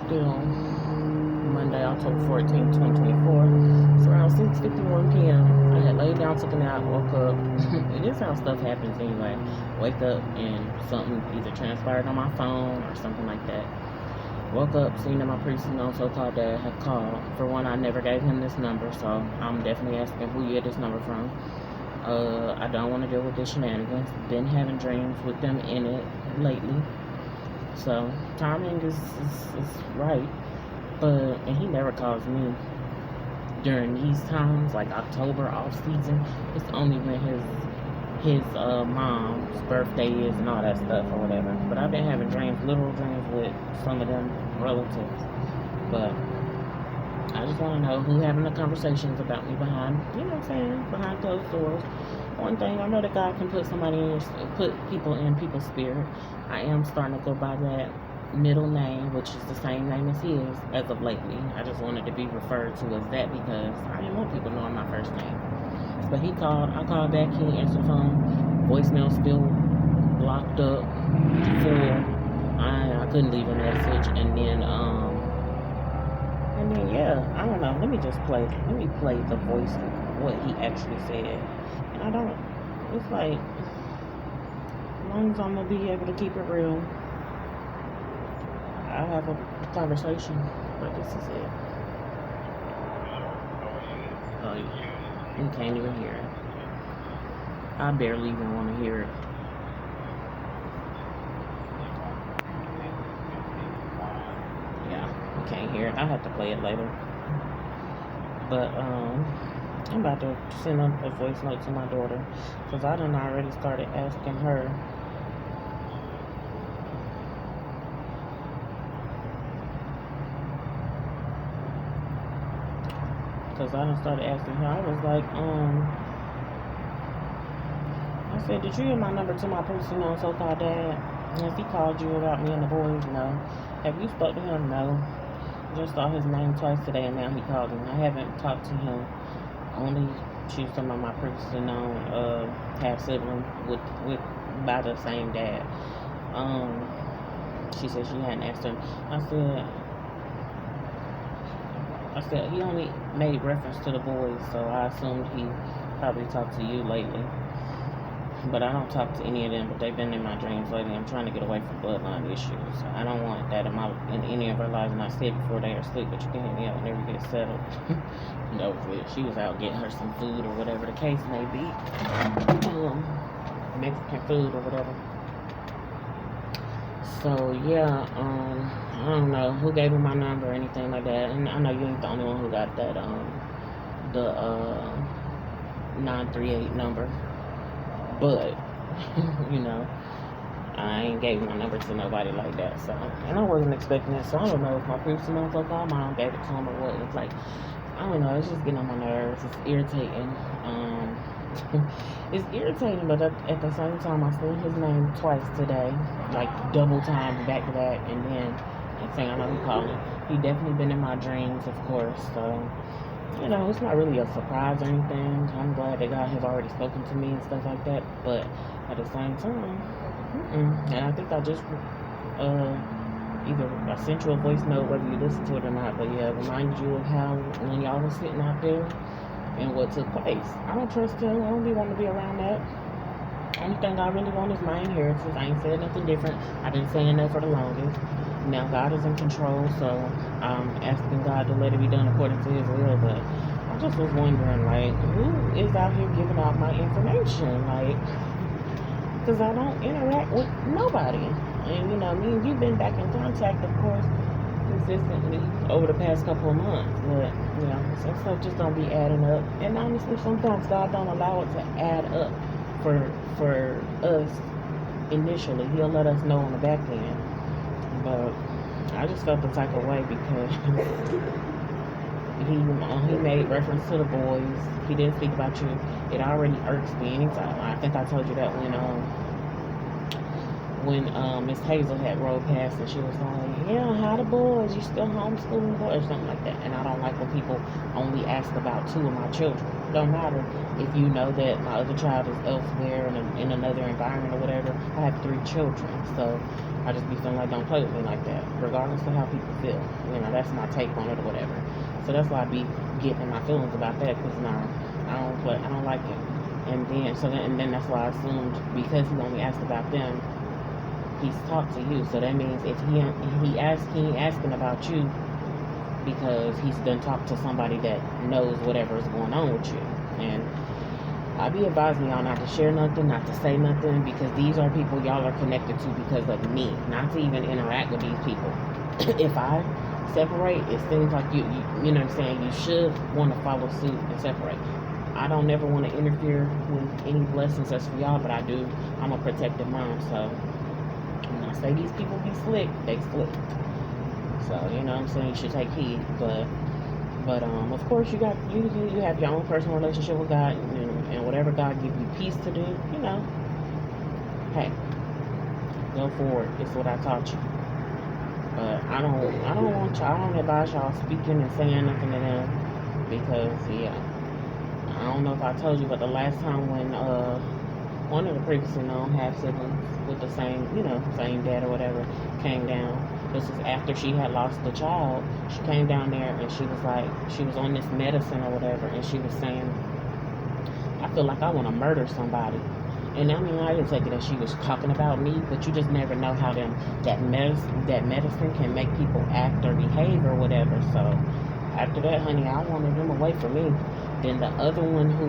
Still Monday, October 14th, 2024. It's around 6:51 p.m. I had laid down, took a nap, woke up. It is how stuff happens anyway. Wake up and something either transpired on my phone or something like that. Woke up, seen that my previously known so-called dad had called. For one, I never gave him this number, so I'm definitely asking who you get this number from. I don't want to deal with the shenanigans. Been having dreams with them in it lately. So timing is right. And he never calls me during these times, like October off season. It's only when his mom's birthday is and all that stuff or whatever. But I've been having dreams, literal dreams with some of them relatives. But I just want to know who having the conversations about me behind, you know what I'm saying, behind closed doors. One thing, I know that God can put people in people's spirit. I am starting to go by that middle name, which is the same name as his as of lately. I just wanted to be referred to as that because I didn't want people knowing my first name. But he called, I called back, he didn't answer the phone. Voicemail still blocked up, full. I couldn't leave a message, and then yeah, I don't know. Let me play the voice of what he actually said. And I don't. It's like as long as I'm gonna be able to keep it real, I'll have a conversation. But this is it. Oh, you can't even hear it. I barely even want to hear it. Yeah, you can't hear it. I have to play it later. But I'm about to send a voice note to my daughter because I done already started asking her. Because I done started asking her. I was like, I said, did you give my number to my person on so-called dad? Has he called you about me and the boys? No. Have you spoke to him? No. Just saw his name twice today and now he called me. I haven't talked to him. Only she's talking about my previously known half sibling with by the same dad. Um, she said she hadn't asked him. I said he only made reference to the boys, so I assumed he probably talked to you lately. But I don't talk to any of them, but they've been in my dreams lately. I'm trying to get away from bloodline issues. I don't want that in any of our lives. And I said before they are asleep, but you can hit me up whenever you get settled. No, she was out getting her some food or whatever the case may be. Mexican food or whatever. So yeah, I don't know who gave her my number or anything like that. And I know you ain't the only one who got that the 938 number. But you know, I ain't gave my number to nobody like that. So, and I wasn't expecting it. So I don't know if my previous so-called mom gave it to him or what. It's like, I don't know. It's just getting on my nerves. It's irritating. It's irritating, but at the same time, I seen his name twice today, like double time, back to back, and then next thing I know, he called me. He definitely been in my dreams, of course. So you know, it's not really a surprise or anything. I'm glad that God has already spoken to me and stuff like that. But at the same time, and I think I just either I sent you a voice note, whether you listened to it or not. But yeah, reminded you of how when y'all was sitting out there and what took place. I don't trust him. I don't be wanting to be around that. Only thing I really want is my inheritance. I ain't said nothing different. I've been saying that for the longest. Now God is in control, so I'm asking God to let it be done according to His will. But I just was wondering, like, who is out here giving out my information? Like, because I don't interact with nobody. And you know, me and you've been back in contact, of course, consistently over the past couple of months. But you know, some stuff just don't be adding up. And honestly, sometimes God don't allow it to add up for us initially. He'll let us know on the back end. But I just felt the type of way because he made reference to the boys. He didn't speak about you. It already irks me anytime. I think I told you that when Miss Hazel had rolled past and she was like, yeah, how the boys? You still homeschooling boys? Or something like that. And I don't like when people only ask about two of my children. Don't matter if you know that my other child is elsewhere in another environment or whatever. I have three children. So I just be feeling like, don't play with me like that, regardless of how people feel. You know, that's my take on it or whatever. So that's why I be getting my feelings about that, because I don't like it. And then that's why I assumed, because he only asked about them, he's talked to you. So that means if he ain't asking about you because he's done talked to somebody that knows whatever is going on with you. And I be advising y'all not to share nothing, not to say nothing, because these are people y'all are connected to because of me, not to even interact with these people. If I separate, it seems like you know what I'm saying, you should want to follow suit and separate. I don't never want to interfere with any blessings that's for y'all, but I do. I'm a protective mom, so when I say these people be slick, they slick. So, you know what I'm saying, you should take heed. But of course you have your own personal relationship with God, and whatever God give you peace to do, you know, hey, go forward. It's what I taught you. But I don't advise y'all speaking and saying nothing to them, because yeah, I don't know if I told you, but the last time when one of the previously known half siblings with the same dad or whatever came down. This is after she had lost the child. She came down there and she was like, she was on this medicine or whatever, and she was saying, I feel like I want to murder somebody. And I mean, I didn't take it that she was talking about me, but you just never know how that medicine can make people act or behave or whatever. So after that, honey, I wanted them away from me. Then the other one who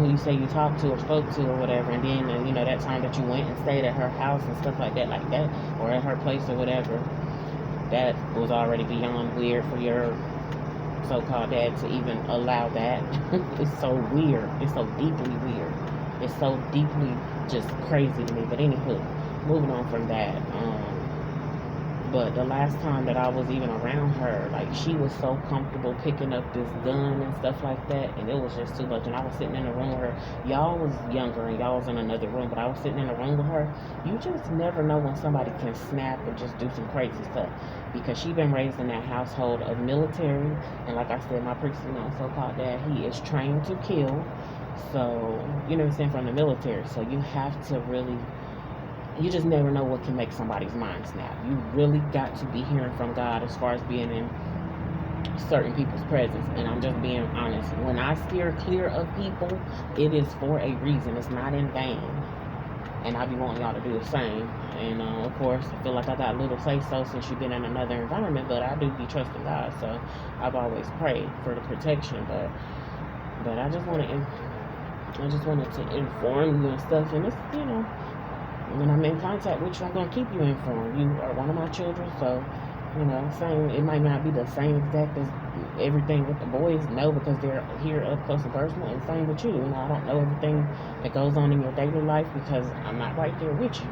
you say you talked to or spoke to or whatever, and then that time that you went and stayed at her house and stuff like that, or at her place or whatever, that was already beyond weird for your so-called dad to even allow that. It's so weird. It's so deeply weird. It's so deeply just crazy to me. But anywho, moving on from that. But the last time that I was even around her, like, she was so comfortable picking up this gun and stuff like that, and it was just too much. And I was sitting in a room with her. Y'all was younger and y'all was in another room, but I was sitting in a room with her. You just never know when somebody can snap and just do some crazy stuff, because she been raised in that household of military, and like I said, my previously known so-called dad, he is trained to kill. So, you know what I'm saying, from the military. So you have to really, you just never know what can make somebody's mind snap. You really got to be hearing from God as far as being in certain people's presence. And I'm just being honest. When I steer clear of people, it is for a reason. It's not in vain. And I be wanting y'all to do the same. And of course, I feel like I got a little say-so since you've been in another environment, but I do be trusting God. So I've always prayed for the protection. But I just wanted to inform you and stuff. And it's, when I'm in contact with you, I'm going to keep you informed. You are one of my children, so, same. It might not be the same exact as everything with the boys, no, because they're here up close and personal, and same with you. I don't know everything that goes on in your daily life because I'm not right there with you.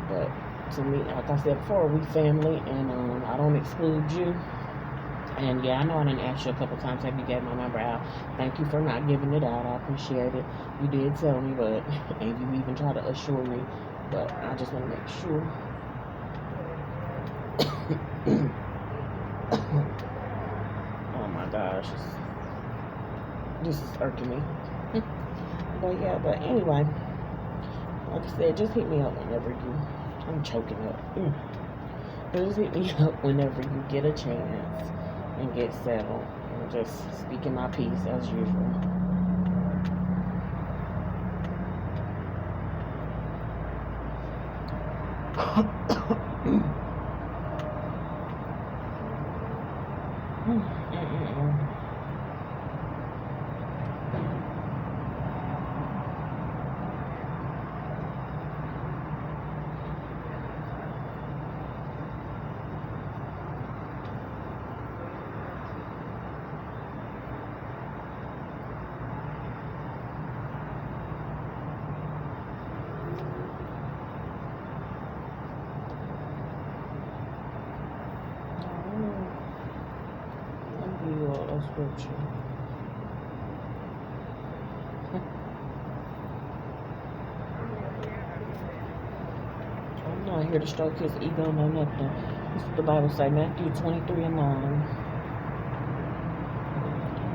But to me, like I said before, we family, and I don't exclude you. And yeah, I know I didn't ask you a couple times, have you gave my number out? Thank you for not giving it out. I appreciate it. You did tell me, but and you even try to assure me. But I just want to make sure. Oh my gosh, this is irking me. But anyway, like I said, just hit me up whenever I'm choking up. But just hit me up whenever you get a chance and get settled, and just speaking my piece as usual. A scripture. here to stroke his ego, no nothing. This is what the Bible say, Matthew 23 and 9.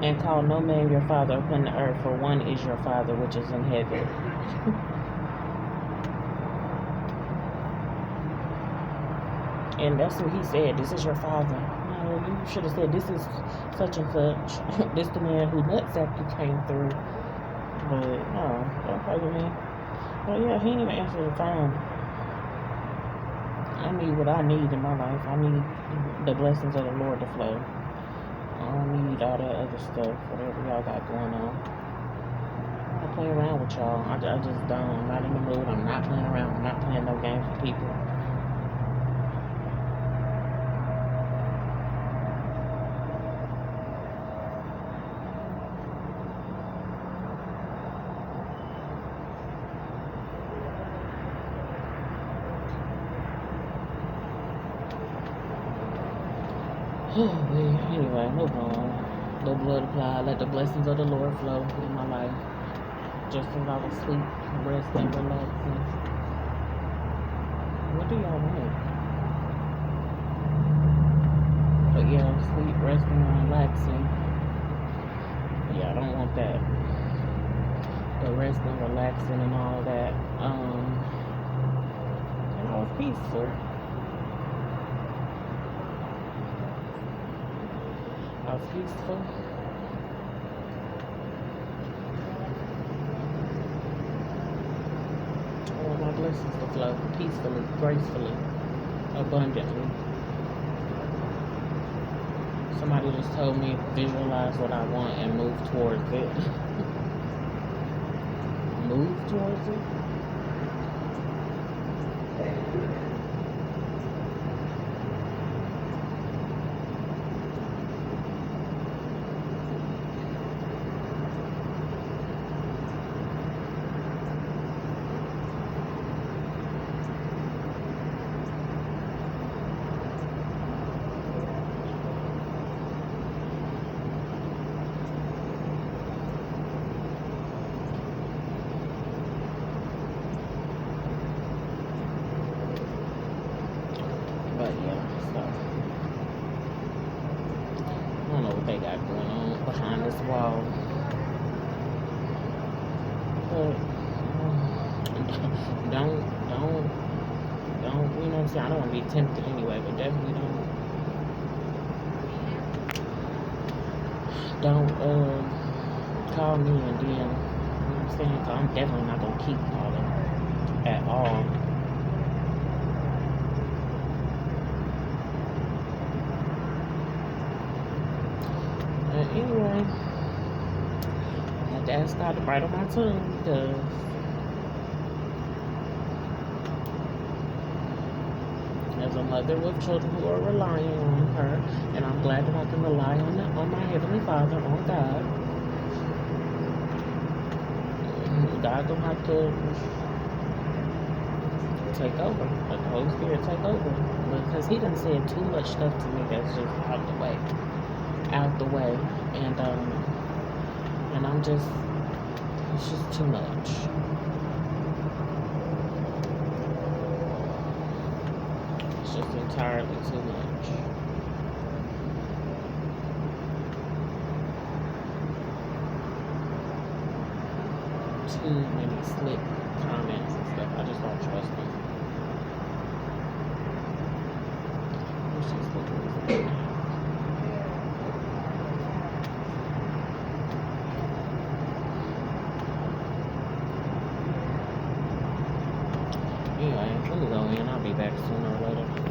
And call no man your father upon the earth, for one is your Father which is in heaven. And that's what he said. This is your father. No, you should have said this is such and such. This the man who nutsack you came through. But no, don't play with me. Well, yeah, he didn't even answer the phone. I need what I need in my life. I need the blessings of the Lord to flow. I don't need all that other stuff, whatever y'all got going on. I don't play around with y'all. I just don't. I'm not in the mood. I'm not playing around. I'm not playing no games with people. Anyway, move on. The blood apply. Let the blessings of the Lord flow in my life. Just as I was sleep, resting, relaxing. What do y'all want? But yeah, sleep, resting, and relaxing. Yeah, I don't want that. The resting, relaxing, and all that. And I was peaceful. I was peaceful. I want my blessings to flow peacefully, gracefully, abundantly. Somebody just told me visualize what I want and move towards it. Move towards it? But yeah, so I don't know what they got going on behind this wall. But don't, you know what I'm saying? I don't want to be tempted anyway, but definitely don't call me and then, you know what I'm saying? 'Cause I'm definitely not going to keep calling at all. Anyway, I had to ask God to bridle my tongue because as a mother with children who are relying on her, and I'm glad that I can rely on my Heavenly Father, on God. God gonna have to take over, let the Holy Spirit take over, because He done said too much stuff to me that's just out the way, and I'm just, it's just too much. It's just entirely too much. Too many slick comments and stuff. I just don't trust them. It's just anyway, let me go in. I'll be back soon.